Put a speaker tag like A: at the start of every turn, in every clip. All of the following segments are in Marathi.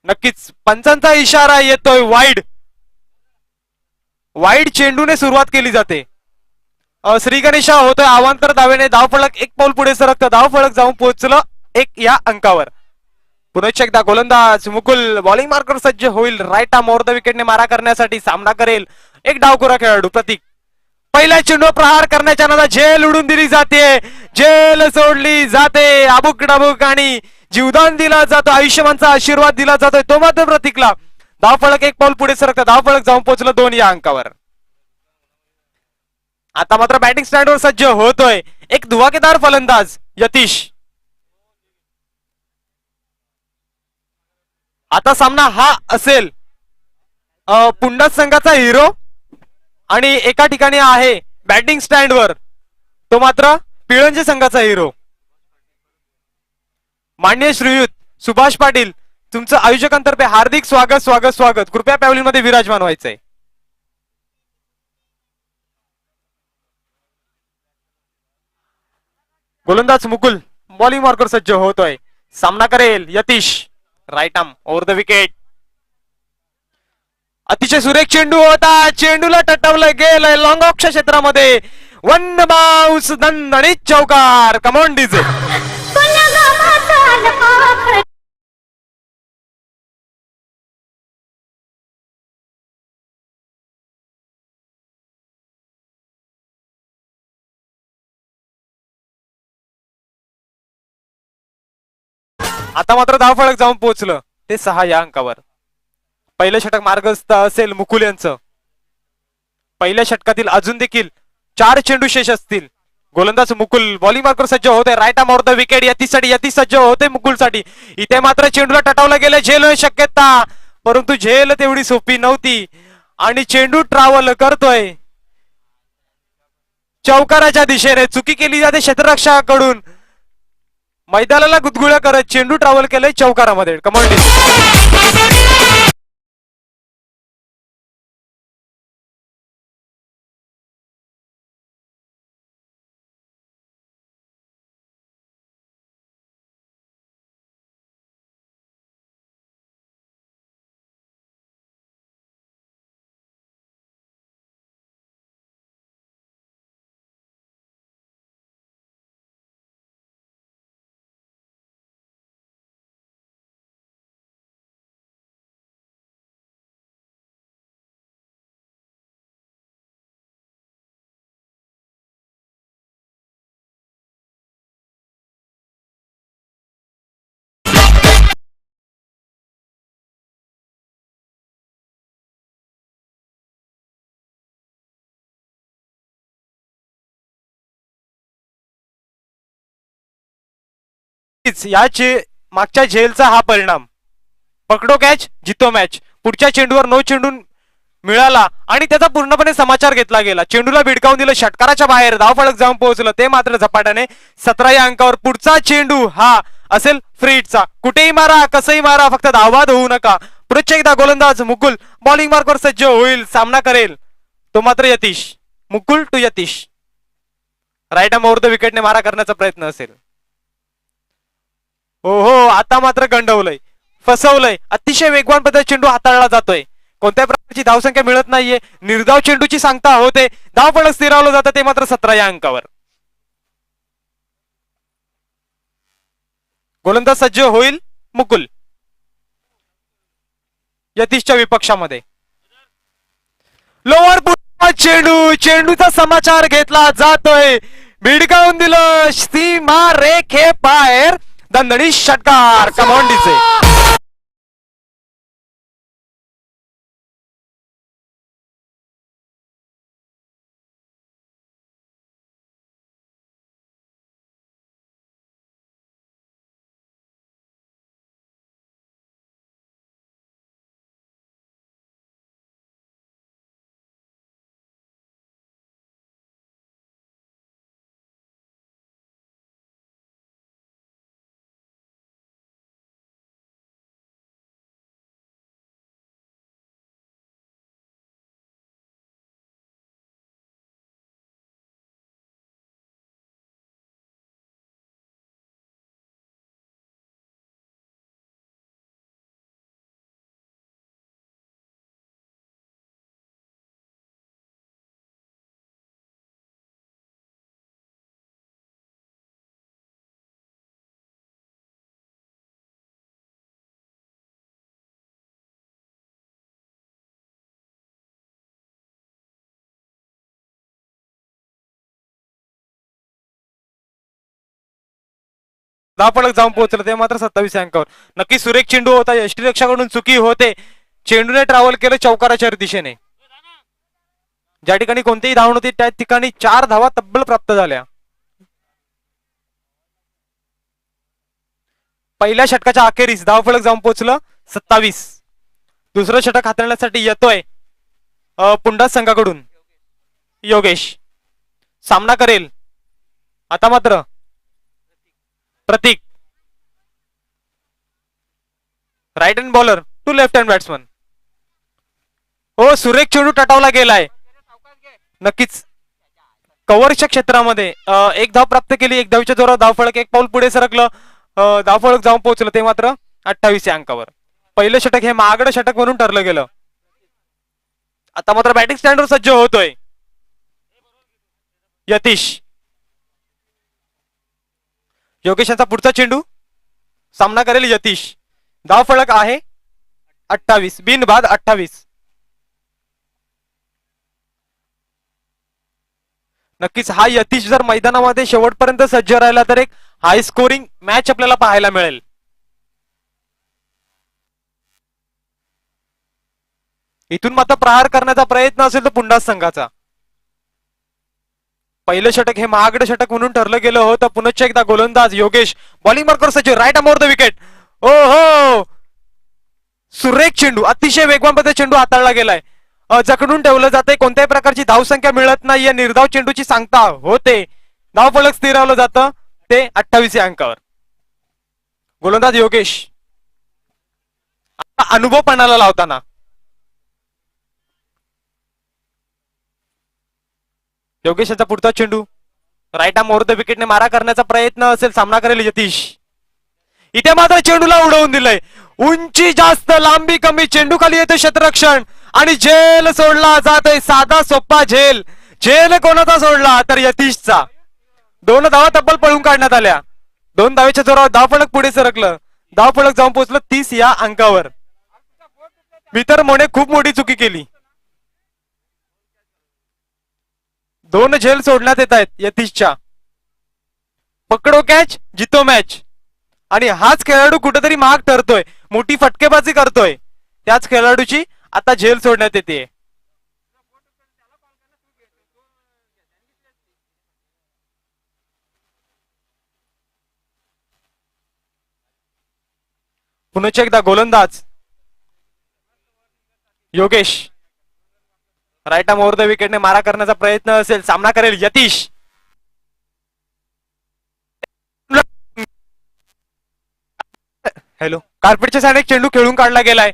A: नक्कीच पंचांचा इशारा येतोय वाईड. वाईड चेंडूने सुरुवात केली जाते. श्री गणेशा होतोय अवांतर धावेने. धावफलक एक पाऊल पुढे सरकतं. धावफलक जाऊन पोहोचलं एक या अंकावर. पुनश्च एकदा गोलंदाज मुकुल बॉलिंग मार्कर सज्ज होईल. राईट आर्म ओव्हर द विकेटने मारा करण्यासाठी सामना करेल एक डावखुरा खेळाडू प्रतीक. पहिल्या चेंडूवर प्रहार करण्याच्या नादात झेल उडून दिली जाते. झेल सोडली जाते. आबुक डाबुक आणि जीवदान दिला जातो. आयुष्यमानचा आशीर्वाद दिला जातोय तो मात्र प्रतीकला. धावफलक एक पाऊल पुढे सरकतं. धावफलक जाऊन पोहोचलं 2 या अंकावर. आता मात्र बॅटिंग स्टँडवर सज्ज होतोय एक धुवाकेदार फलंदाज यतीश. आता सामना हा असेल पुंडा संघाचा हिरो आणि एका ठिकाणी आहे बॅटिंग स्टँडवर तो मात्र पिळंजे संघाचा हिरो. माननीय श्रीयुत सुभाष पाटील तुमचं आयोजकांतर्फे हार्दिक स्वागत स्वागत स्वागत. कृपया पॅव्हलिनमध्ये विराजमान व्हायचंय. गोलंदाज मुकुल बॉलिंग मार्कर सज्ज होतोय. सामना करेल Yatish. Right arm over the wicket. अतिशय सुरेख चेंडू होता. चेंडूला टटवलं गेलंय लॉंग ऑफच्या क्षेत्रामध्ये. वन बाउन्स दणदणीत चौकार. Come on DJ. आता मात्र धावफलक जाऊन पोहोचलं ते 6 या अंकावर. पहिलं षटक मार्गस्थ असेल मुकुल यांचं. पहिल्या षटकातील अजून देखील 4 चेंडू शेष असतील. गोलंदाज मुकुल बॉलिंग मार्कर सज्ज होते. Right arm over the wicket. यतीसाठी यतीश सज्ज होते मुकुलसाठी. इथे मात्र चेंडूला टटावलं गेलं. झेल होण्याची शक्यता परंतु झेल तेवढी सोपी नव्हती आणि चेंडू ट्रॅव्हल करतोय चौकाराच्या दिशेने. चुकी केली जाते क्षेत्ररक्षकाकडून. मैदानाला गुदगुळ्या करत चेंडू ट्रॅव्हल केलंय चौकारामध्ये. कमांडी. याचे मागच्या झेलचा हा परिणाम. पकडो कॅच जितो मॅच. पुढच्या चेंडूवर नो चेंडू मिळाला आणि त्याचा पूर्णपणे समाचार घेतला गेला. चेंडूला भिडकावून दिलं षटकाराच्या बाहेर. धावफलक जाऊन पोहोचलं ते मात्र झपाट्याने 17 या अंकावर. पुढचा चेंडू हा असेल फ्रीटचा. कुठेही मारा कसंही मारा फक्त धावबाद होऊ नका. पुढच्या एकदा गोलंदाज मुकुल बॉलिंग मार्कवर सज्ज होईल. सामना करेल तो मात्र Yatish. Mukul to Yatish. Right arm over the विकेटने मारा करण्याचा प्रयत्न असेल. हो हो आता मात्र गंडवलंय फसवलंय. अतिशय वेगवान पद्धत चेंडू हाताळला जातोय. कोणत्या प्रकारची धावसंख्या मिळत नाहीये. निर्धाव चेंडूची सांगता होते. धावफलक स्थिरावलं जातं ते मात्र 17 या अंकावर. गोलंदाज सज्ज होईल मुकुल यतीशच्या विपक्षामध्ये. लोअर चेंडू. चेंडूचा समाचार घेतला जातोय. भिडकावून दिलं सीमा रेखे बाहेर. दणदणीत षटकार. Come on DJ. धावफलक जाऊन पोहोचलं ते मात्र 27 या अंकावर. नक्की सुरेख चेंडू होता, यष्टीरक्षकाकडून चुकी होते. चेंडूने ट्रॅव्हल केलं चौकाराच्या दिशेने. ज्या ठिकाणी कोणतीही धाव नव्हती त्या ठिकाणी 4 धावा तब्बल प्राप्त झाल्या. पहिल्या षटकाच्या अखेरीस धावफलक जाऊन पोहोचलं 27. दुसरं षटक हाताळण्यासाठी येतोय पुंडा संघाकडून योगेश. सामना करेल आता मात्र Pratik. Right hand bowler to left hand batsman. हो, सुरेख चेंडू टटावला गेलाय. नक्कीच कव्हरच्या क्षेत्रामध्ये एक धाव प्राप्त केली. एक धावीच्या जोरावर धावफलक एक पाऊल पुढे सरकलं. धावफलक जाऊन पोहोचलं ते मात्र 28 या अंकावर. पहिलं षटक हे महागडं षटक म्हणून ठरलं गेलं. आता मात्र बॅटिंग स्टँडवर सज्ज होतोय यतीश. योगेशाचा पुढचा चेंडू. सामना करेल यतीश. धावफलक आहे 28. बिनबाद 28. नक्कीच हा यतीश जर मैदानामध्ये शेवटपर्यंत सज्ज राहिला तर एक हाय स्कोरिंग मॅच आपल्याला पाहायला मिळेल. इथून मात्र प्रहार करण्याचा प्रयत्न असेल तर पुंडा संघाचा. पहिलं षटक हे महागडं षटक म्हणून ठरलं गेलं होतं. पुनश्च एकदा गोलंदाज योगेश बॉलिंग मार्कर सज्ज. Right arm over the wicket. ओ हो, सुरेख चेंडू, अतिशय वेगवान पद्धतीने चेंडू हाताळला गेलाय. जखडून ठेवलं जाते. कोणत्याही प्रकारची धावसंख्या मिळत नाही. या निर्धाव चेंडूची सांगता होते. धावफलक स्थिरावलं जातं ते 28 या अंकावर. गोलंदाज योगेश अनुभव पणाला लावताना. योगेशाचा पुढचा चेंडू. राईट आर्म ओव्हर द विकेटने मारा करण्याचा प्रयत्न असेल. सामना करेल यतीश. इथे मात्र चेंडूला उडवून दिलंय. उंची जास्त, लांबी कमी, चेंडू खाली येतो क्षेत्ररक्षण आणि झेल सोडला जातोय. साधा सोपा झेल. झेल कोणाचा सोडला तर यतीशचा. 2 धावा तब्बल पळून काढण्यात आल्या. 2 धावेच्या जोरावर धावफलक पुढे सरकलं. धावफलक जाऊन पोहोचलं 30 या अंकावर. वितर मोने खूप मोठी चुकी केली. 2 झेल सोडण्यात येत आहेत यतीशच्या. पकडो कॅच जितो मॅच. आणि हाच खेळाडू कुठेतरी महाग ठरतोय. मोठी फटकेबाजी करतोय. त्याच खेळाडूची आता झेल सोडण्यात येते. पुन्हा एकदा गोलंदाज Yogesh. Right arm over the विकेटने मारा करण्याचा प्रयत्न असेल. सामना करेल यतीश. हॅलो, कार्पेटच्या साइड एक चेंडू खेळून काढला गेलाय.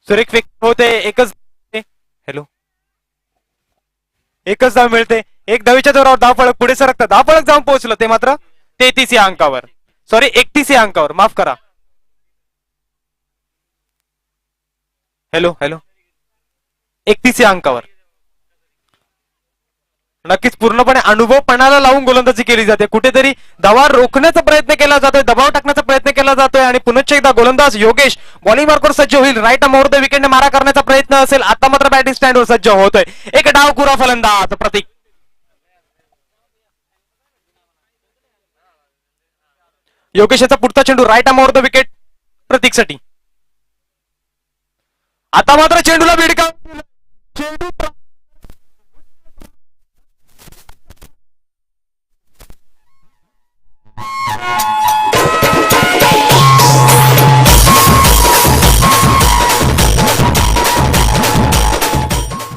A: सुरेख फेक होते. एकच. हॅलो, एकच धाव मिळते. एक धावीच्या जोरावर धावफलक पुढे सरकतं. धावफलक जाऊन पोहोचलं ते मात्र 33 या अंकावर. सॉरी 31 या अंकावर, माफ करा. हॅलो हॅलो 31 या अंकावर. नक्कीच पूर्णपणे अनुभव पणाला लावून गोलंदाजी केली जाते. कुठेतरी धावा रोखण्याचा प्रयत्न केला जातोय. दबाव टाकण्याचा प्रयत्न केला जातोय. आणि पुन्हा एकदा गोलंदाज योगेश बॉलिंग मार्कवर सज्ज होईल. राईट आर्म ओव्हर द विकेटने मारा करण्याचा प्रयत्न असेल. आता मात्र बॅटिंग स्टँडवर सज्ज होतोय एक डावखुरा फलंदाज प्रतीक. योगेशचा पुढचा चेंडू. Right arm over the wicket प्रतीकसाठी. आता मात्र चेंडूला भिडका. चेंडू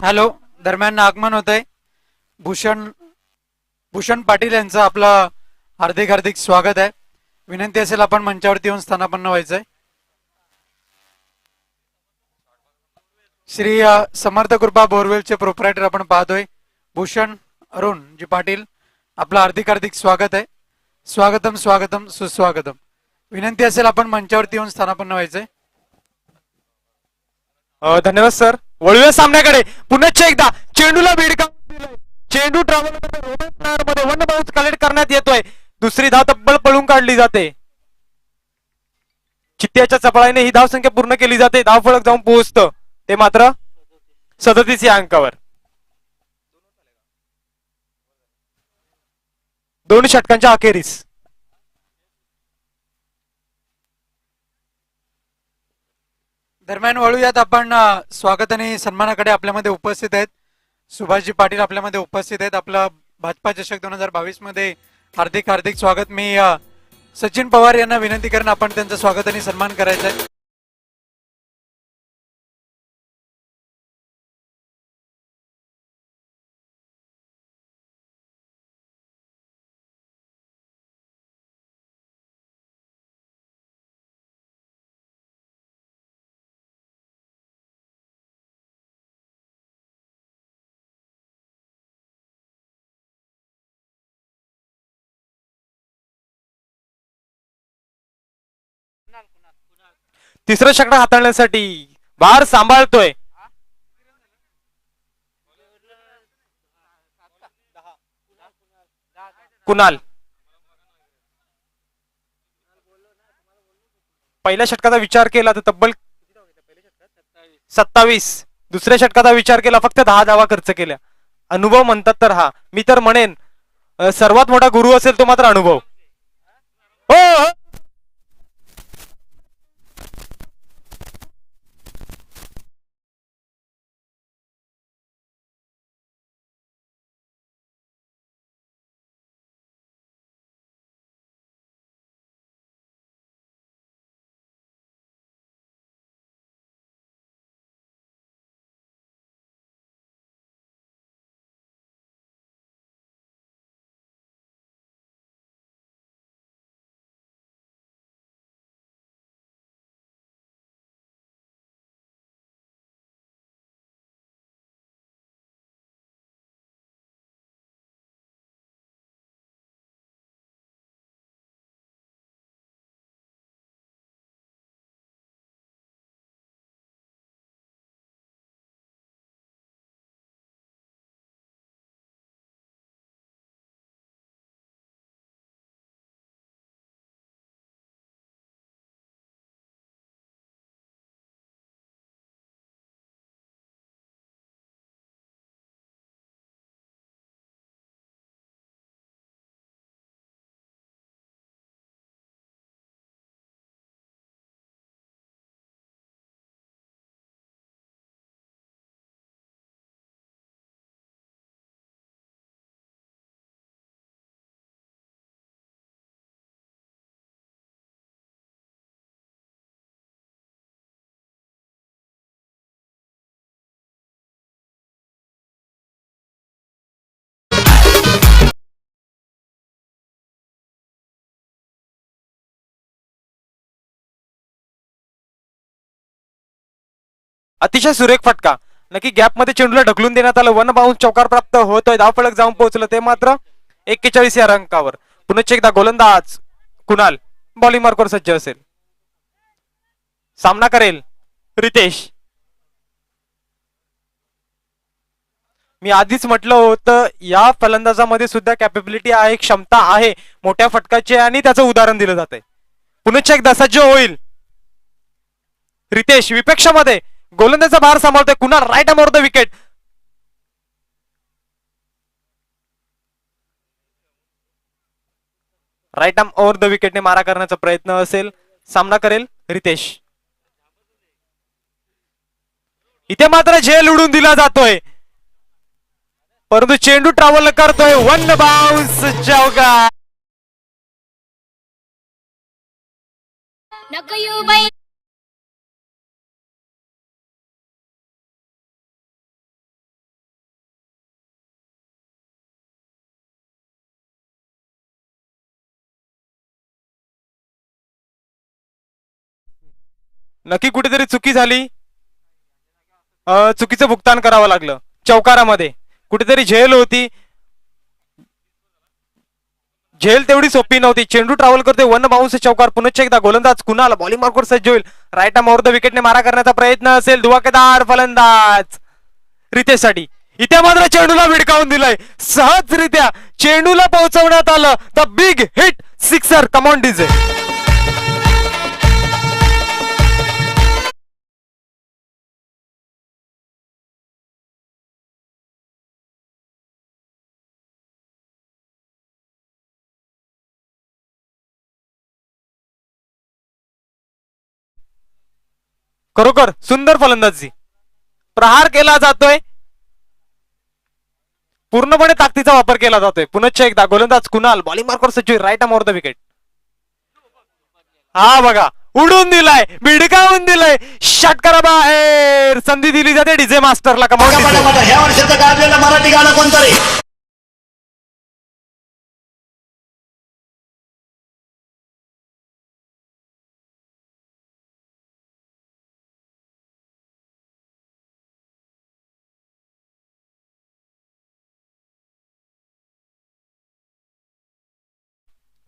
B: हॅलो, दरम्यान आगमन होत आहे. भूषण पाटील यांचं आपलं हार्दिक हार्दिक स्वागत आहे. विनंती असेल आपण मंचावरती येऊन स्थानापन्न व्हायचंय. श्री समर्थ कृपा बोरवेलचे प्रोप्रायटर आपण पाहतोय भूषण अरुण जी पाटील. आपलं हार्दिक हार्दिक स्वागत आहे. स्वागतम स्वागतम सुस्वागतम. विनंती असेल आपण मंचावरती येऊन स्थानापन्न व्हायचंय.
A: धन्यवाद सर. वळूया सामन्याकडे. पुन्हा एकदा चेंडूला भिडका. चेंडू ट्रॅव्हल मध्ये वन बाउन्स कलेक्ट करण्यात येतोय. दुसरी धाव तब्बल पळून काढली जाते. चित्त्याच्या चपळाईने ही धाव संख्या पूर्ण केली जाते. धावफलक जाऊन पोहोचतं ते मात्र 37 या अंकावर. 2 षटकांच्या अखेरीस
B: दरम्यान वळूयात आपण स्वागत आणि सन्मानाकडे. आपल्यामध्ये उपस्थित आहेत सुभाषजी पाटील, आपल्यामध्ये उपस्थित आहेत. आपलं भाजपा चषक 2022 मध्ये हार्दिक हार्दिक स्वागत. मी सचिन पवार यांना विनंती करेन आपण त्यांचं स्वागत आणि सन्मान करायचा आहे.
A: तिसरं षटक हाताळण्यासाठी बार सांभाळतोय. कुणाल पहिल्या षटकाचा विचार केला तर तब्बल 27. दुसऱ्या षटकाचा विचार केला फक्त 10 धावा खर्च केल्या. अनुभव म्हणतात तर हा, मी तर म्हणेन सर्वात मोठा गुरु असेल तो मात्र अनुभव. हो हो. अतिशय सुरेख फटका. नक्की गॅप मध्ये चेंडूला ढकलून देण्यात आलं. वन बाउन्स चौकार प्राप्त होतोय. धावफलक जाऊन पोहोचलं ते मात्र 41 या अंकावर. पुन्हा एकदा गोलंदाज कुणाल बॉलिंग मार्कवर सज्ज असेल. सामना करेल रितेश. मी आधीच म्हटलं होतं या फलंदाजामध्ये सुद्धा कॅपेबिलिटी आहे, क्षमता आहे मोठ्या फटकाची आणि त्याचं उदाहरण दिलं जात आहे. पुन्हा एकदा सज्ज होईल रितेश. विपेक्षामध्ये गोलंदाजाचा भार सांभाळतोय Kunal. Right arm over the wicket. Right arm over the विकेटने मारा करण्याचा प्रयत्न असेल. सामना करेल रितेश. इथे मात्र झेल उडून दिला जातोय परंतु चेंडू ट्रॅव्हल करतोय. वन बाउन्स चौका. नक्की कुठेतरी चुकी झाली. चुकीचं भुगतान करावं लागलं. चौकारामध्ये कुठेतरी झेल होती. झेल तेवढी सोपी नव्हती. चेंडू ट्रॅव्हल करते. वन बाउन्स चौकार. पुन्हा एकदा गोलंदाज कुणाल बॉलिंग मार्कवर सज्ज होईल. राईट आर्म ओव्हर द विकेटने मारा करण्याचा प्रयत्न असेल. धुवाकेदार फलंदाज रितेशसाठी. इथे मात्र चेंडूला विडकावून दिलाय. सहजरित्या चेंडूला पोहोचवण्यात आलं. The big hit sixer. Come on DJ. खरोखर सुंदर फलंदाजी. प्रहार केला जातोय, पूर्णपणे ताकदीचा वापर केला जातोय. पुनश्च एकदा गोलंदाज कुणाल बॉलिंग मार्कवर सज्ज, right arm over the wicket. हा बघा, उडून दिलाय, भिडकावून दिलाय, षटकारा बाहेर. संधी दिली जाते डीजे मास्टरला. कमाल
C: ह्या वर्षाचं गाजलेलं मराठी गाणं कोणतं रे?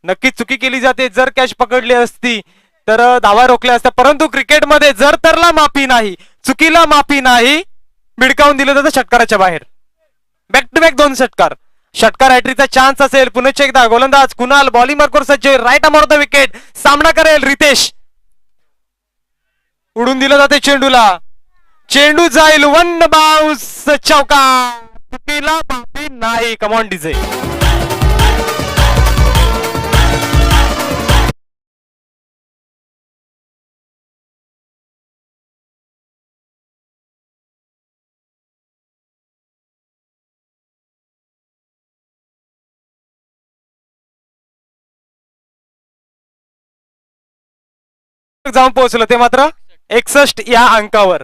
A: नक्कीच चुकी केली जाते. जर कॅच पकडली असती तर धावा रोखल्या असत्या, परंतु क्रिकेटमध्ये जर तरला माफी नाही, चुकीला माफी नाही. भिडकावून दिलं जातं षटकाराच्या बाहेर. बॅक टू बॅक 2 षटकार. षटकार हॅट्रिकचा चान्स असेल. पुनश्च एकदा गोलंदाज कुणाल बॉलिंग मार्कवर सज्ज, right arm over the wicket. सामना करेल रितेश. उडून दिलं जाते चेंडूला, चेंडू जाईल 1 बाउन्स, चौका. चुकीला माफी नाही. Come on DJ. जाऊन पोहोचलं ते मात्र 61 या अंकावर.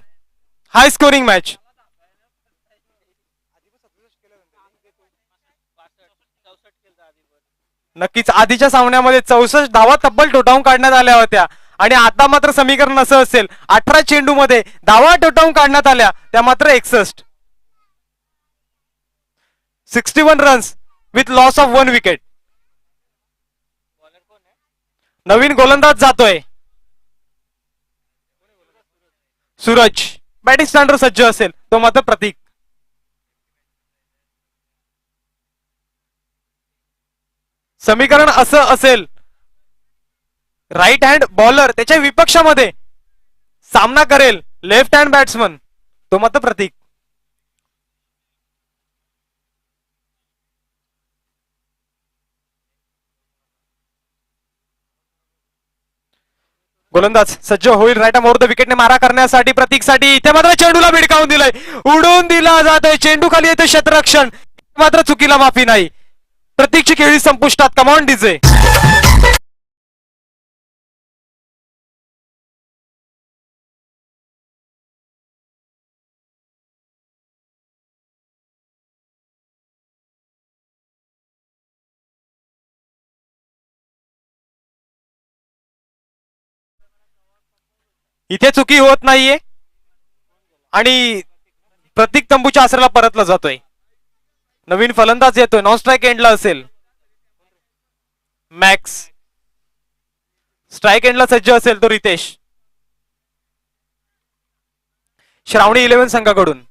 A: हाय स्कोरिंग मॅच. नक्कीच आधीच्या सामन्यामध्ये 64 धावा तब्बल ठोठावून काढण्यात आल्या होत्या, आणि आता मात्र समीकरण असं असेल, 18 चेंडू मध्ये धावा ठोठावून काढण्यात आल्या त्या मात्र 61. 61 runs with loss of 1 wicket. नवीन गोलंदाज जातोय सूरज. बॅटिंग स्टँडवर सज्ज असेल तो मात्र प्रतीक. समीकरण असं असेल, राईट हँड बॉलर त्याच्या विपक्षामध्ये सामना करेल लेफ्ट हँड बॅट्समन, तो मात्र प्रतीक. गोलंदाज सज्ज होईल राईट आर्म ओव्हर द विकेटने मारा करण्यासाठी प्रतीकसाठी. इथे मात्र चेंडूला भिडकावून दिलंय, उडून दिला जातोय, चेंडू खाली येते क्षेत्ररक्षण. मात्र चुकीला माफी नाही. प्रतीकची खेळी संपुष्टात. Come on DJ. इथे चुकी होत नाहीये आणि प्रतीक तंबूच्या आसऱ्याला परतला जातोय. नवीन फलंदाज येतोय, नॉन स्ट्राईक एंडला असेल मॅक्स. स्ट्राईक एंडला सज्ज असेल तो रितेश. श्रावणी 11 संघाकडून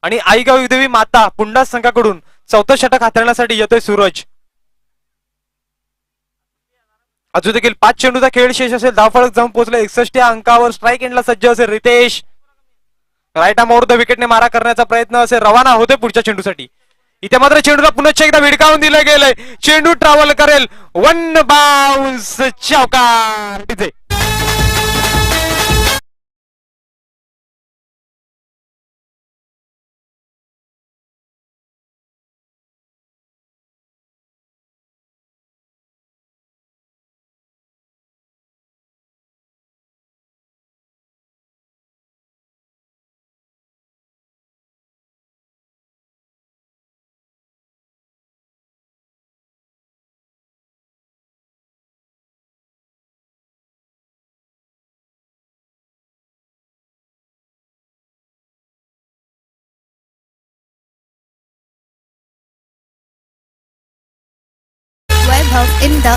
A: आणि आईगाव देवी माता पुंडा संघाकडून 4थं षटक हाताळण्यासाठी येतोय सूरज. अजून देखील 5 चेंडूचा खेळ शेष असेल. धावफलक जाऊन पोहोचले 61 या अंकावर. स्ट्राईक एंडला सज्ज असेल Ritesh. Right arm over the विकेटने मारा करण्याचा प्रयत्न असेल. रवाना होते पुढच्या चेंडूसाठी. इथे मात्र चेंडूला पुन्हा एकदा भिडकावून दिलं गेलंय. चेंडू ट्रॅव्हल करेल 1 बाउन्स, चौकार.
D: Webhouse in the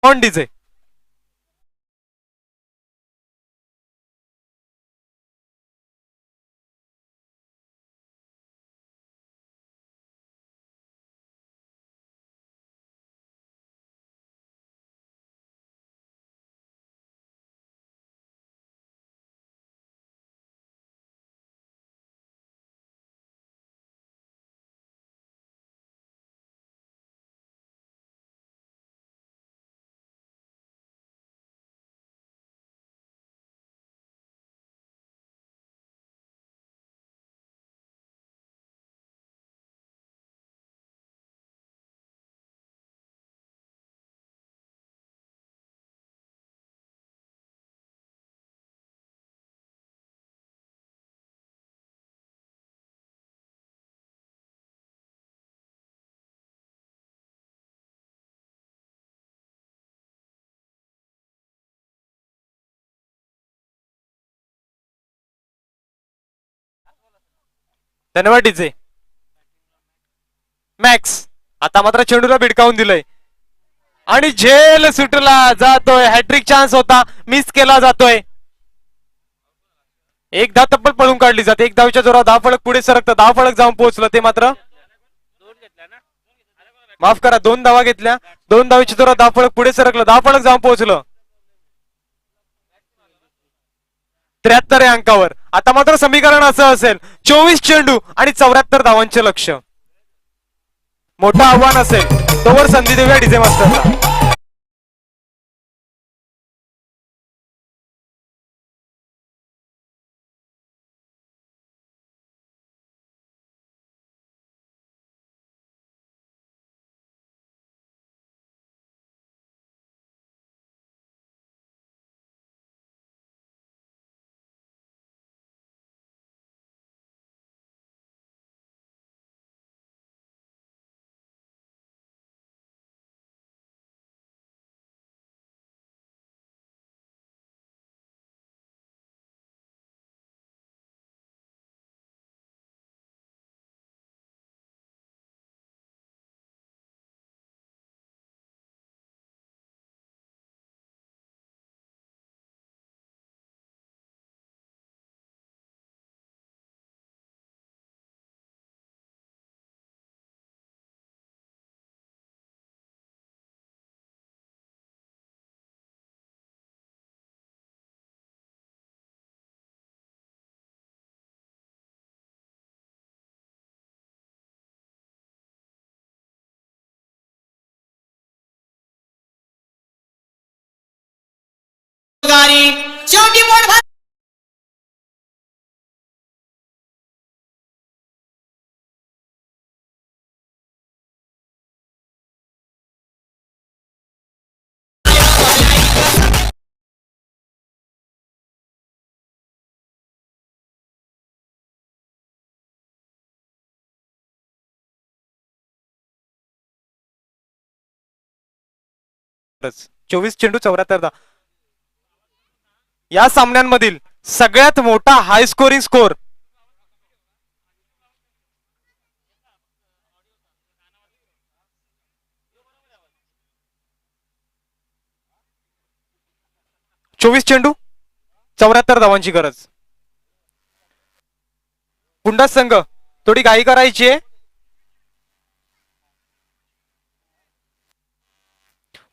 A: on DJ. धन्यवाद डीजे. मॅक्स आता मात्र चेंडूला भिडकावून दिलंय आणि झेल सुटला जातोय. हॅट्रिक चान्स होता, मिस केला जातोय. एक धाव तब्बल पळून काढली जाते. एक धावच्या जोरावर धाव फलक पुढे सरकतं. धाव फलक जाऊन पोहोचलं ते मात्र माफ करा, 2 धावा घेतल्या. 2 धावेच्या जोरावर धाव फलक पुढे सरकलं. धाव फलक जाऊन पोहोचलं 73 या अंकावर. आता मात्र समीकरण असं असेल, 24 चेंडू आणि 74 धावांचे लक्ष. मोठं आव्हान असेल, तोवर संधी देऊया डीजे मास्टरला.
E: शेवटी पोट भर
A: बस. 24 चेंडू 74 धावा. या सामन्यांमधील सगळ्यात मोठा हाय स्कोरिंग स्कोर चोवीस चेंडू 74 धावांची गरज. पुन्हा संघ थोडी घाई करायची आहे.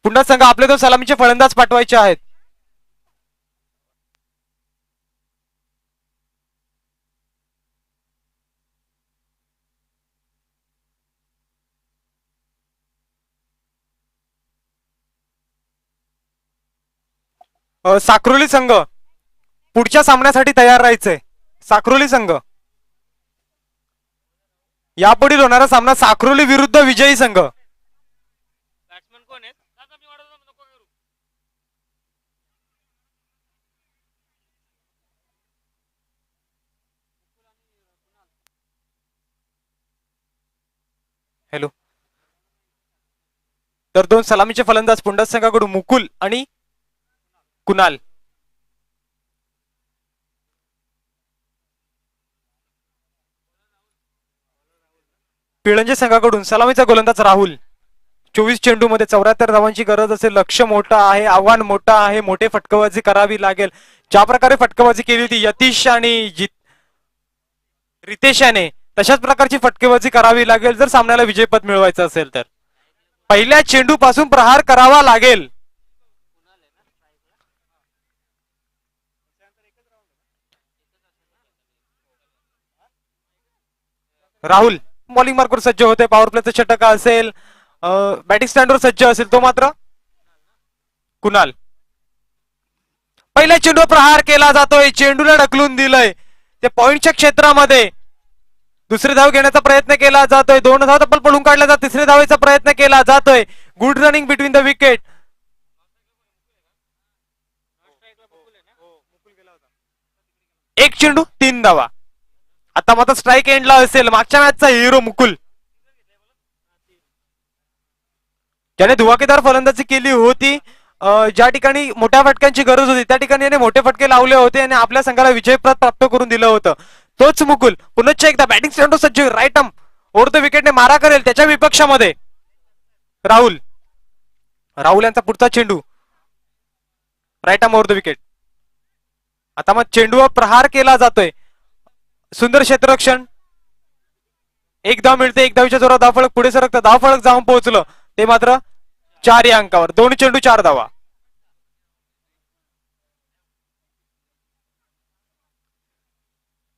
A: पुन्हा संघ आपले 2 सलामीचे फलंदाज पाठवायचे आहेत. साक्रोली संघ पुढच्या सामन्यासाठी तयार राहायचंय. साक्रोली संघ यापुढील होणारा सामना साक्रोली विरुद्ध विजयी संघ. हॅलो. तर 2 सलामीचे फलंदाज पुंडा संघाकडून मुकुल आणि कुणाल. पिळंजे संघाकडून सलामीचा गोलंदाज राहुल. 24 चेंडू मध्ये 74 धावांची गरज असेल. लक्ष मोठं आहे, आव्हान मोठं आहे, मोठे फटकेबाजी करावी लागेल. ज्या प्रकारे फटकेबाजी केली होती यतीश आणि रितेश याने, तशाच प्रकारची फटकेबाजी करावी लागेल जर सामन्याला विजयपद मिळवायचं असेल तर. पहिल्या चेंडू पासून प्रहार करावा लागेल. राहुल बॉलिंग मार्कवर सज्ज होते. पॉवर प्लेचं षटक असेल, बॅटिंग स्टँडवर सज्ज असेल तो मात्र कुणाल. पहिल्या चेंडूवर प्रहार केला जातोय, चेंडूला ढकलून दिलंय ते पॉइंटच्या क्षेत्रामध्ये. दुसरी धाव घेण्याचा प्रयत्न केला जातोय, 2 धाव तब्बल पळून काढल्या जात, तिसरी धावेचा प्रयत्न केला जातोय. Good running between the wicket. एक चेंडू 3 धावा. आता मात्र स्ट्राईक एंडला असेल मागच्या मॅचचा हिरो मुकुल, ज्याने धुवाकेदार फलंदाजी केली होती. ज्या ठिकाणी मोठ्या फटक्यांची गरज होती त्या ठिकाणी याने मोठे फटके लावले होते आणि आपल्या संघाला विजयपद प्राप्त करून दिलं होतं. तोच मुकुल पुन्हा एकदा बॅटिंग स्टँडवर सज्ज. राईट आर्म ओव्हर द विकेटने मारा करेल त्याच्या विपक्षामध्ये राहुल. राहुल यांचा पुढचा चेंडू right arm over the wicket. आता मग चेंडूवर प्रहार केला जातोय. सुंदर क्षेत्ररक्षण. एक धाव मिळते, एक धावीच्या जोरावर धावफलक पुढे सरकतं. धावफलक जाऊन पोहोचलं ते मात्र 4 या अंकावर. 2 चेंडू 4 धावा.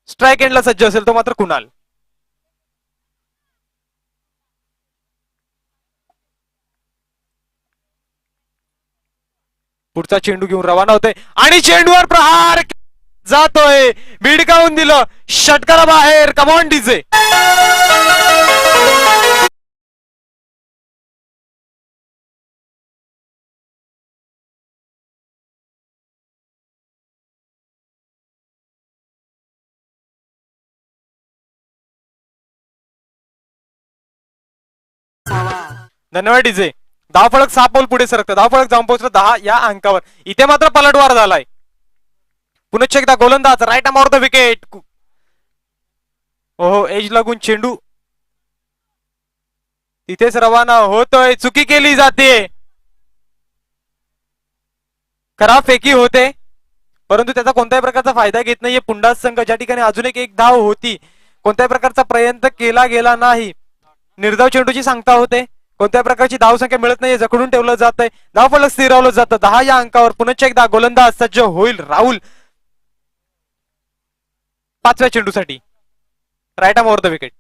A: स्ट्राईक एंडला सज्ज असेल तो मात्र कुणाल. पुढचा चेंडू घेऊन रवाना होतोय आणि चेंडूवर प्रहार जातोय. भिडकावून दिलं, षटकाला बाहेर. Come on DJ. धन्यवाद डीजे. धावफलक 6 पाऊल पुढे सरकतं. धावफलक जाऊन पोहोचलं 10 या अंकावर. इथे मात्र पलटवार झालाय. पुन्हा एकदा गोलंदाज right arm over the wicket. हो एज लागून चेंडू तिथेच रवाना होतोय. चुकी केली जाते, खराब फेकी होते, परंतु त्याचा कोणत्याही प्रकारचा फायदा घेत नाहीये पुंडाज संघ. ज्या ठिकाणी अजून एक धाव होती, कोणत्याही प्रकारचा प्रयत्न केला गेला नाही. निर्धाव चेंडूची सांगता होते, कोणत्या प्रकारची धावसंख्या मिळत नाहीये, जखडून ठेवलं जातंय. धावफलक स्थिरावलं जातं 10 या अंकावर. पुन्हा एकदा गोलंदाज सज्ज होईल राहुल 5व्या चेंडूसाठी. Right arm over the wicket.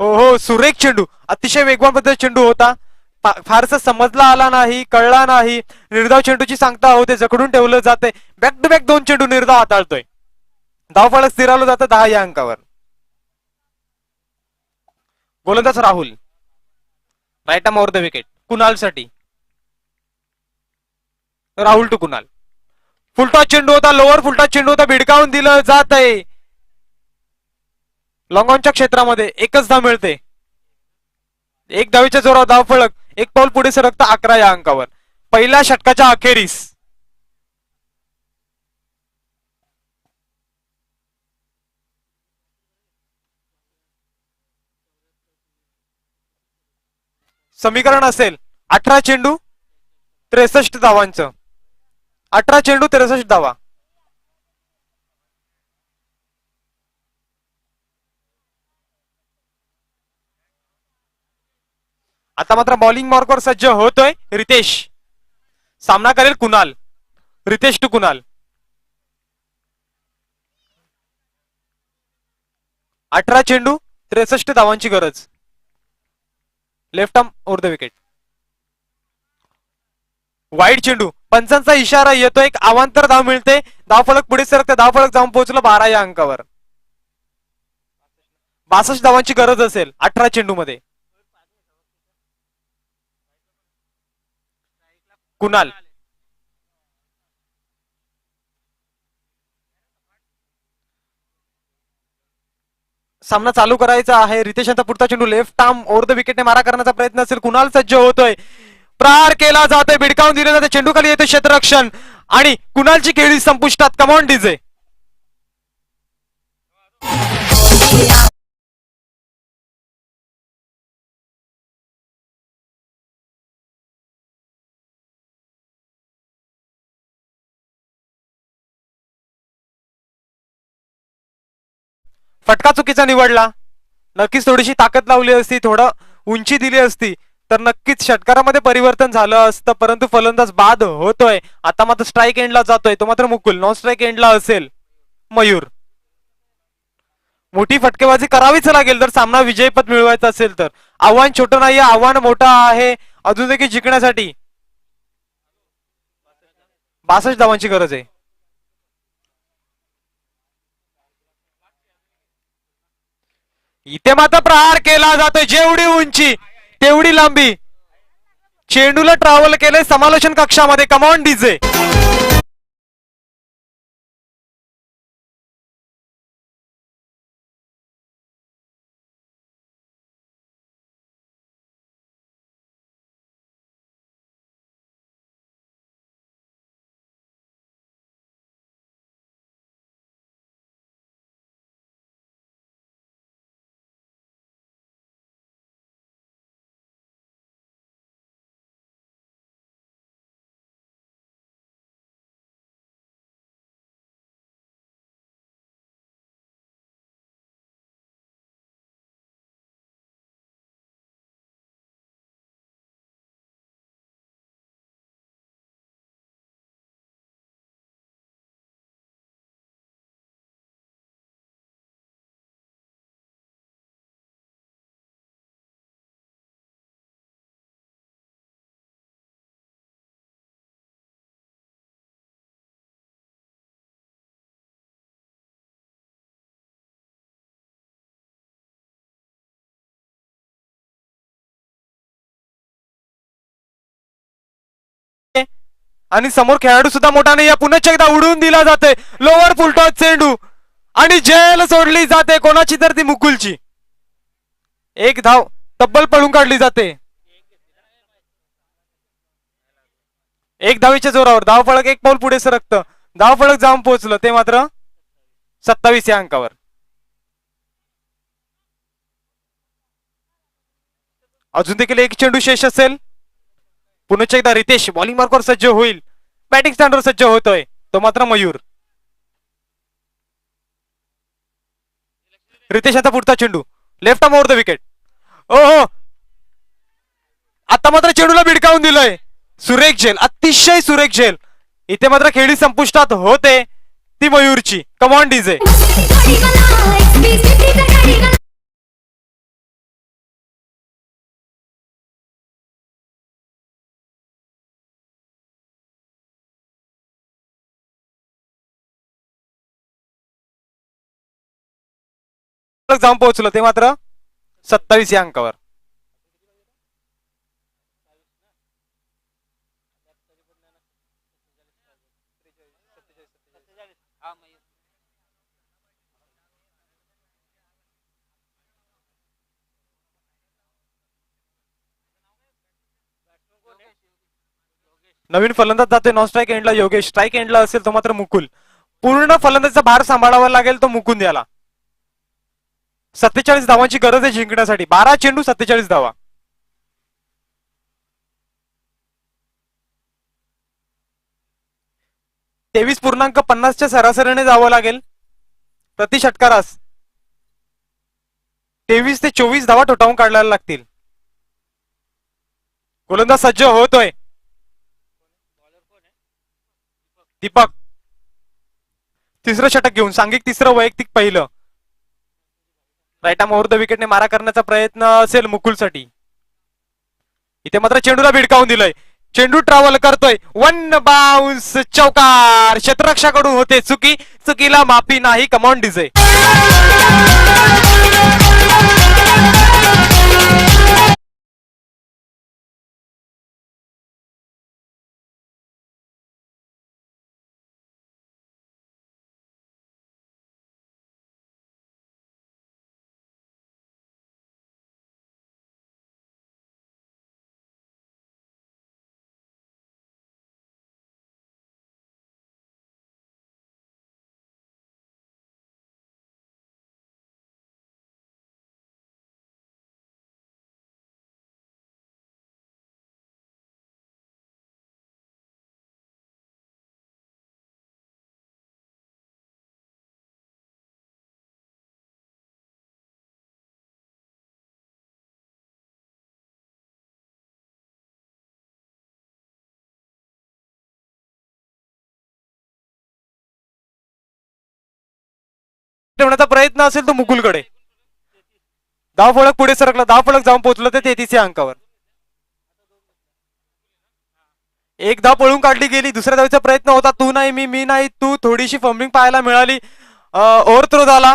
A: हो सुरेख चेंडू, अतिशय वेगवान पद्धतीचा चेंडू होता. फारसा समजला आला नाही, कळला नाही. निर्धाव चेंडूची सांगता होते, जखडून ठेवलं जाते. बॅक टू बॅक 2 चेंडू निर्धाव हाताळतोय. धावफलक स्थिरावलं जातं 10 या अंकावर. गोलंदाज Rahul right arm over the wicket. Kunal साठी. राहुल टू कुणाल. फुलटॉस चेंडू होता, लोअर फुलटॉस चेंडू होता, भिडकावून दिलं जात आहे. लॉंगॉनच्या क्षेत्रामध्ये एकच धाव मिळते. एक धावीच्या जोरावर धावफलक 1 पाऊल पुढे सरकता 11 या अंकावर. पहिल्या षटकाच्या अखेरीस समीकरण असेल 18 चेंडू 63 धावांचं. 18 चेंडू 63 धावा. आता मात्र बॉलिंग मार्कवर सज्ज होतोय रितेश. सामना करेल कुणाल. रितेश टू कुणाल. 18 चेंडू 63 धावांची गरज. Left arm over the wicket. Wide चेंडू, पंचांचा इशारा येतो, एक अवांतर धाव मिळते. धावफलक पुढे सरकते. धावफलक जाऊन पोहोचलं 12 या अंकावर. 62 धावांची गरज असेल 18 चेंडू मध्ये. कुणाल. सामना चालू करायचा आहे. रितेश यांचा पुढचा चेंडू लेफ्ट आर्म ओव्हर द विकेटने मारा करण्याचा प्रयत्न असेल. कुणाल सज्ज होतोय. प्रहार केला जातोय, भिडकावून दिलं जाते. चेंडू खाली येतो क्षेत्ररक्षण आणि कुणालची खेळी संपुष्टात. Come on DJ. फटका चुकीचा निवडला. नक्कीच थोडीशी ताकद लावली असती, थोडं उंची दिली असती तर नक्कीच षटकारामध्ये परिवर्तन झालं असतं, परंतु फलंदाज बाद होतोय. आता मात्र स्ट्राईक एंडला जातोय तो मात्र मुकुल. नॉन स्ट्राईक एंडला असेल मयूर. मोठी फटकेबाजी करावीच लागेल जर सामना विजयपद मिळवायचा असेल तर. आव्हान छोटं नाही, आव्हान मोठं आहे अजून देखील जिंकण्यासाठी. 62 धावांची गरज आहे. इथे मात्र प्रहार केला जातोय. जेवढी उंची तेवढी लांबी. चेंडूला ट्रॅव्हल केलंय समालोचन कक्षामध्ये. Come on DJ. आणि समोर खेळाडू सुद्धा मोठा नाही. पुन्हा एकदा उडून दिला जाते. लोअर फुलटॉस चेंडू आणि जेल सोडली जाते. कोणाची तर ती मुकुलची. एक धाव तब्बल पळून काढली जाते. एक धावीच्या जोरावर धावफलक एक पाऊल पुढे सरकतं. धावफलक जाऊन पोहोचलं ते मात्र 27 या अंकावर. अजून देखील एक चेंडू शेष असेल. पुन्हा एकदा रितेश बॉलिंग मार्कवर सज्ज होईल. बॅटिंग स्टँडवर सज्ज होतोय तो मात्र मयूर. रितेशाचा पुढचा चेंडू left arm over the wicket. हो आता मात्र चेंडूला भिडकावून दिलंय. सुरेख झेल, अतिशय सुरेख झेल. इथे मात्र खेळी संपुष्टात होते ती मयूरची. Come on DJ. जाऊन पोहोचलं ते मात्र 27 या अंकावर. नवीन फलंदाज जाते नॉन स्ट्राईक एंडला योगेश. स्ट्राईक एंडला असेल तो मात्र मुकुल. पूर्ण फलंदाजीचा भार सांभाळावा लागेल तो मुकुंद याला. 47 धावांची गरज आहे जिंकण्यासाठी. 12 चेंडू 47 धावा. .50 सरासरीने जावं लागेल प्रति षटकारास. 23 ते 24 धावा ठोठावून काढायला लागतील. गोलंदाज सज्ज होतोय. दीपक तिसरं षटक घेऊन सांघिक तिसरं वैयक्तिक पहिलं. राईट आर्म ओव्हर द विकेटने मारा करण्याचा प्रयत्न असेल मुकुलसाठी. इथे मात्र चेंडूला भिडकावून दिलंय. चेंडू ट्रॅव्हल करतोय. वन बाउन्स चौकार. क्षेत्ररक्षाकडून होते चुकी. चुकीला माफी नाही. Come on DJ. ठेवण्याचा प्रयत्न असेल तो मुकुलकडे. धाव फलक पुढे सरकला, धाव फलक जाऊन पोहोचलं ते 33 या अंकावर. एक धाव पळून काढली गेली, दुसऱ्या धावेचा प्रयत्न होता, तू नाही मी नाही तू, थोडीशी फंबिंग पाहायला मिळाली. ओव्हरथ्रो झाला.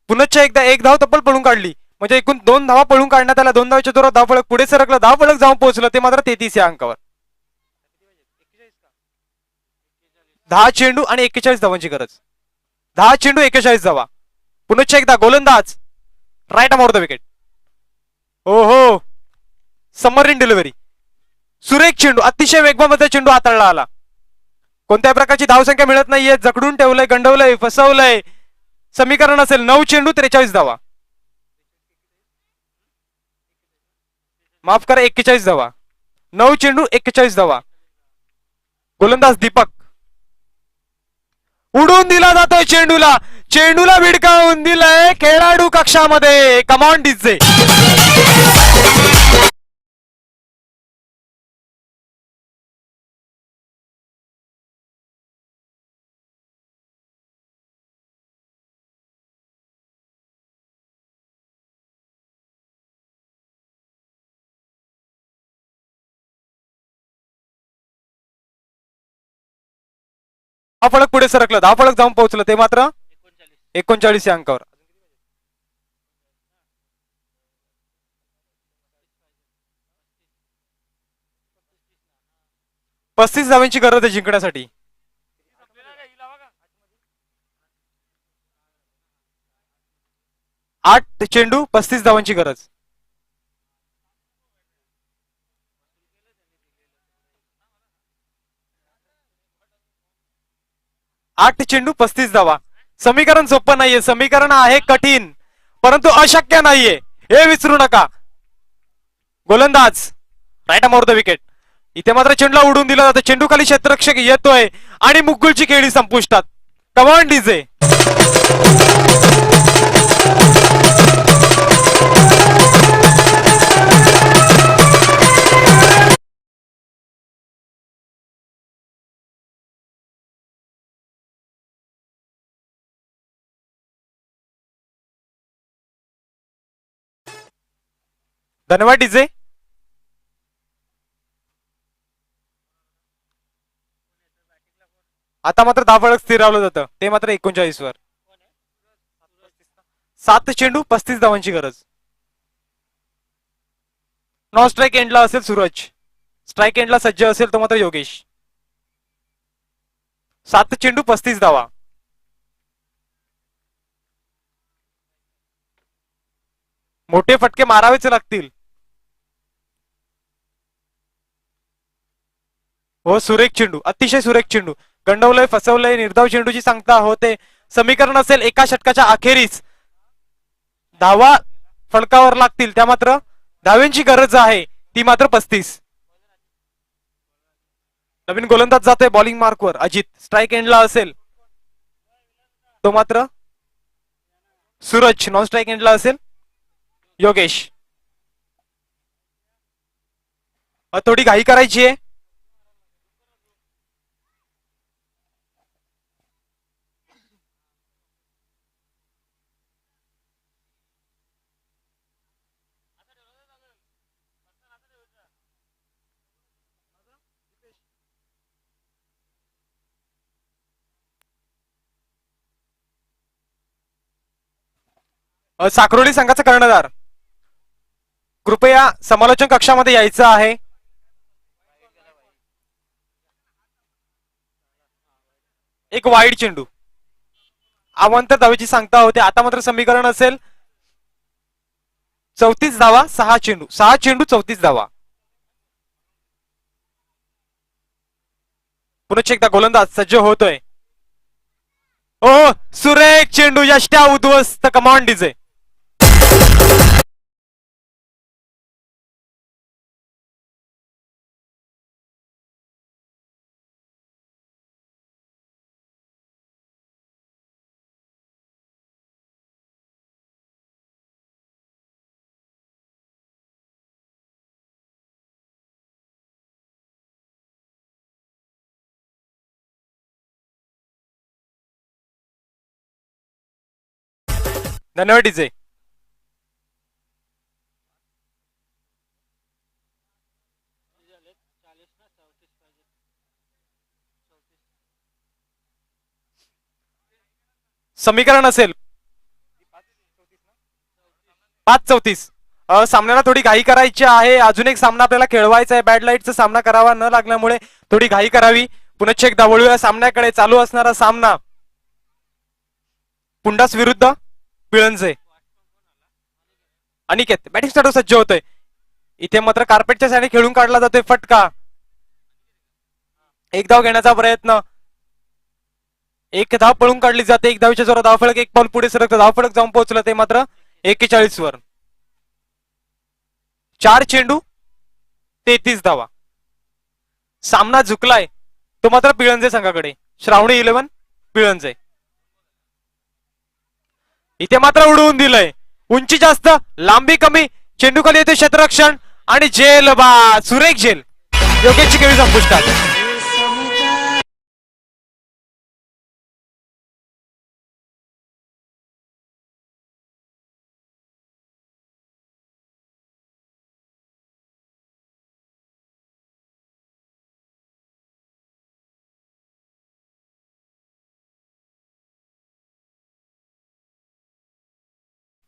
A: पुनश्च एकदा एक धाव तब्बल पळून काढली, म्हणजे एकूण 2 धावा पळून काढण्यात आल्या. 2 धावाच्या जोरात धाव फलक पुढे सरकला, धाव फलक जाऊन पोहोचलं ते मात्र 33 या अंकावर. 10 चेंडू आणि 41 धावांची गरज. 10 चेंडू 41 धावा. पुनश्च एकदा गोलंदाज right arm off the wicket. हो हो, समर इन डिलिव्हरी. सुरेख चेंडू, अतिशय वेगवान चेंडू हाताळला आला. कोणत्याही प्रकारची धावसंख्या मिळत नाहीये, जकडून ठेवलंय, गंडवलंय, फसवलंय. समीकरण असेल 9 चेंडू 43 धावा. माफ करा, 41 धावा. 9 चेंडू 41 धावा. गोलंदाज दीपक. उडून दिला जातोय चेंडूला, चेंडूला विडकावून दिलंय खेळाडू कक्षामध्ये. Come on DJ. हा फलक पुढे सरकलं, धाव फलक जाऊन पोहोचलं ते मात्र 39 या अंकावर. पस्तीस धावांची गरज आहे जिंकण्यासाठी. आठ चेंडू 35 धावांची गरज. आठ चेंडू 35 धावा. समीकरण सोपं नाहीये, समीकरण आहे कठीण, परंतु अशक्य नाहीये हे विसरू नका. गोलंदाज right arm off the wicket. इथे मात्र चेंडूला उडून दिला जातो, चेंडू खाली क्षेत्ररक्षक येतोय आणि मुकुलची खेळी संपुष्टात. Come on DJ. धन्यवाद डीजे. आता मात्र धावफलक स्थिरावलं जातं ते मात्र 39 वर. 7 चेंडू 35 धावांची गरज. नॉन स्ट्राईक एंडला असेल सूरज, स्ट्राईक एंडला सज्ज असेल तो मात्र योगेश. 7 चेंडू 35 धावा. मोठे फटके मारावेच लागतील. हो, सुरेख चेंडू, अतिशय सुरेख चेंडू. गंडवलंय, फसवलंय, निर्धाव चेंडूची सांगता होते. समीकरण असेल एका षटकाच्या अखेरीस धावा फलकावर लागतील, त्या मात्र धाव्यांची गरज आहे ती मात्र 35. नवीन गोलंदाज जातोय बॉलिंग मार्कवर अजित. स्ट्राईक एंडला असेल तो मात्र सूरज, नॉन स्ट्राईक एंडला असेल योगेश. थोडी घाई करायची आहे. साक्रोली संघाचा कर्णधार कृपया समालोचन कक्षामध्ये यायचं आहे. एक वाईड चेंडू, अवांतर धावेची सांगता होते. आता मात्र समीकरण असेल 34 धावा, 6 चेंडू, 6 चेंडू 34 धावा. पुन्हा एकदा गोलंदाज सज्ज होतोय. हो, सुरेख चेंडू, यष्ट्या उद्ध्वस्त. Command DJ. धन्यवाद डीजे. समीकरण असेल 5-34. सामन्याला थोडी घाई करायची आहे. अजून एक सामना आपल्याला खेळवायचा आहे. बॅड लाईटचा सामना करावा न लागल्यामुळे थोडी घाई करावी. पुनश्च एकदा वळूया सामन्याकडे. चालू असणारा सामना पुंडास विरुद्ध पिळंजे. अनिकेत बॅटिंग स्टार्ट सज्ज होतोय. इथे मात्र कार्पेटच्या साईडने खेळून काढला जातोय फटका. एक धाव घेण्याचा प्रयत्न. एक धाव पळून काढली जाते. एक धावच्या जोरात धावफलक एक पाऊल पुढे सरकतं. धावफलक जाऊन पोहोचलं ते मात्र 41 वर. 4 चेंडू 33 धावा. सामना झुकलाय तो मात्र पिळंजे संघाकडे. श्रावणी 11 पिळंजे. इथे मात्र उडवून दिलंय. उंची जास्त लांबी कमी. चेंडू खाली येते क्षेत्ररक्षण आणि जेल बा सुरेख जेल. योगेशची खेळी संपुष्टात.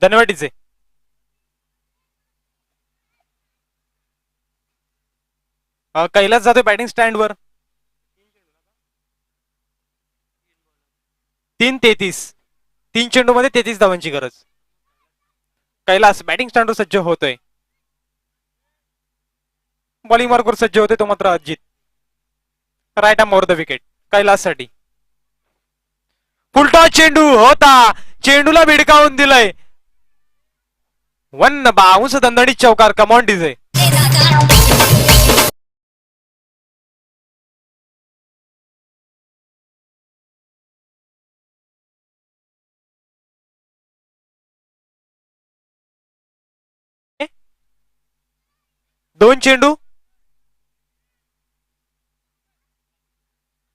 A: धन्यवाद डीजे. कैलास जातोय बॅटिंग स्टँड वर. 3-33. 3 चेंडू मध्ये 33 धावांची गरज. कैलास बॅटिंग स्टँडवर सज्ज होतोय. बॉलिंग मार्कवर सज्ज होते तो मात्र Ajit. Right arm over the wicket Kailas साठी. फुलटॉस चेंडू होता. चेंडूला भिडकावून दिलंय. 1 बाउंस दणदणीत चौकार. Come on DJ. दोन चेंडू.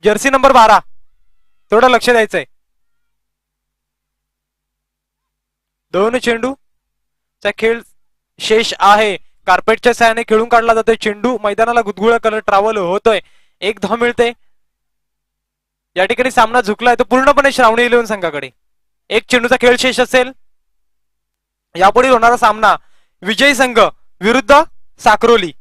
A: जर्सी नंबर 12 थोडं लक्ष द्यायचंय. 2 चेंडू चा खेळ शेष आहे. कार्पेटच्या साहाय्याने खेळून काढला जातोय. चेंडू मैदानाला गुदगुळा कलर ट्रॅव्हल होतोय. एक धाव मिळते. या ठिकाणी सामना झुकलाय तो पूर्णपणे श्रावणी 11 संघाकडे. एक चेंडूचा खेळ शेष असेल. यापुढे होणारा सामना विजयी संघ विरुद्ध साक्रोली.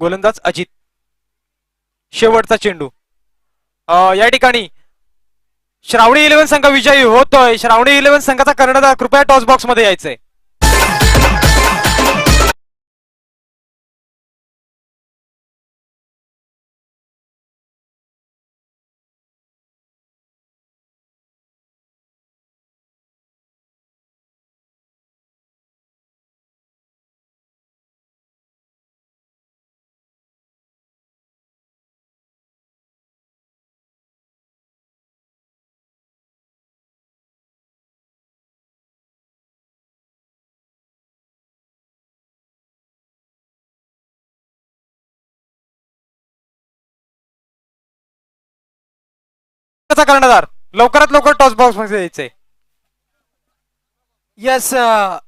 A: गोलंदाज अजित. शेवटचा चेंडू. या ठिकाणी श्रावणी 11 संघ विजयी होतोय. श्रावणी 11 संघाचा कर्णधार कृपया टॉस बॉक्स मध्ये यायचंय. कर्णधार लवकरात लवकर टॉस बॉक्स मध्ये यायचंय.
B: येस